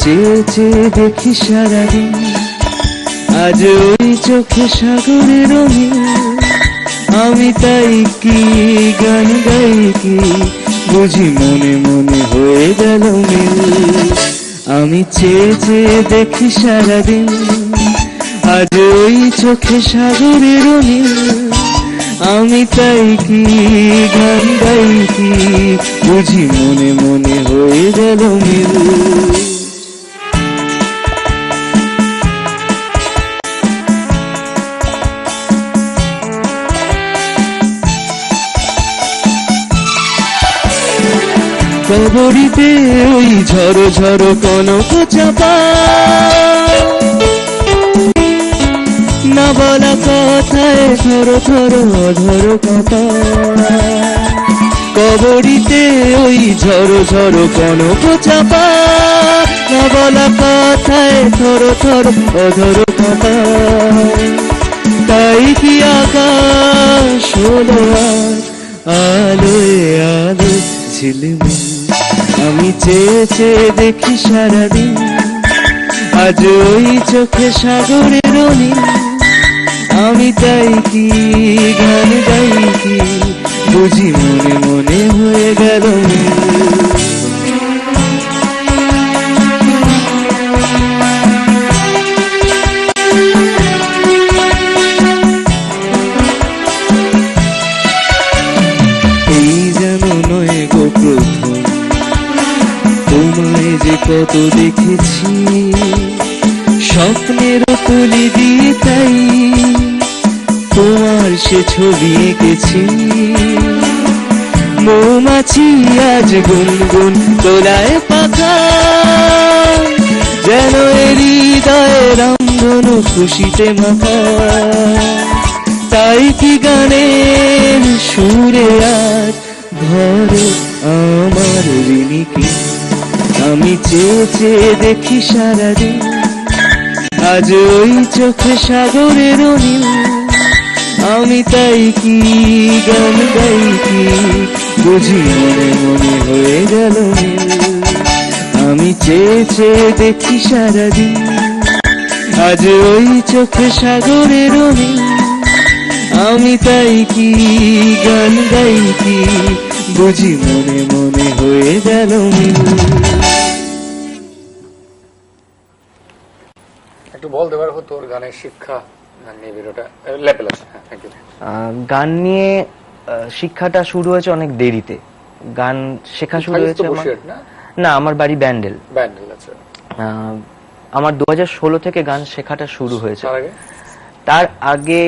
চেয়ে চেয়ে দেখি সারাদিন, আজ ওই চোখে সাগরের রঙিন। আমি তাই কি গান গাই কি, বুঝি মনে মনে হয়ে গেল মিল। আমি চেয়ে চেয়ে দেখি সারাদিন, আজ ওই চোখে সাগরের রঙিন। আমি তাই কি গান গাই কি, বুঝি মনে মনে হয়ে গেল মিল। কবরীতে ওই ঝড়ো ঝড়ো কনক চাপা, না বলা কথায় ধরো ধরো ধরো কথা। কবরীতে ওই ঝড়ো ঝড়ো কনক চাপা, না বলা কথায় ধরো ধরো ধরো কথা। তাই কি আকাশ হলো আলোয় আলো ঝিলমিল। আমি চেয়ে চেয়ে দেখি সারাদিন, আজ ওই চোখে সাগরের রঙিন। আমি তাই কি গান গাই কি, বুঝি মনে মনে হয়ে গেল মিল। তোমায় যে কত দেখেছি স্বপ্নের তুলি দিয়ে, তাই তোমার সে ছবি এঁকেছি। মৌমাছি আজ গুনগুন তোলায় পাখা, যেন হৃদয়ে রামধনু খুশিতে মাখা। তাই কি গানের সুরে আজ ধরে আমার ঋণীকে। আমি চেয়ে চেয়ে দেখি সারাদিন, আজ ওই চোখে সাগরের রঙিন। আমি তাই কি গান গাই কি, বুঝি মনে মনে হয়ে গেল মিল। আমি চেয়ে চেয়ে দেখি সারাদিন, আজ ওই চোখে সাগরের রঙিন। আমি তাই কি গান গাই কি, বুঝি মনে মনে হয়ে গেল মিল। একটু বলতে পারো তোর গানের শিক্ষা, গান নিয়ে ভিডিওটা লেভেল আছে। হ্যাঁ, থ্যাংক ইউ। গান নিয়ে শিক্ষাটা শুরু হয়েছে অনেক দেরিতে। গান শেখা শুরু হয়েছে না, আমার বাড়ি ব্যান্ডেল। ব্যান্ডেল আছে। আমার 2016 থেকে গান শেখাটা শুরু হয়েছে। তার আগে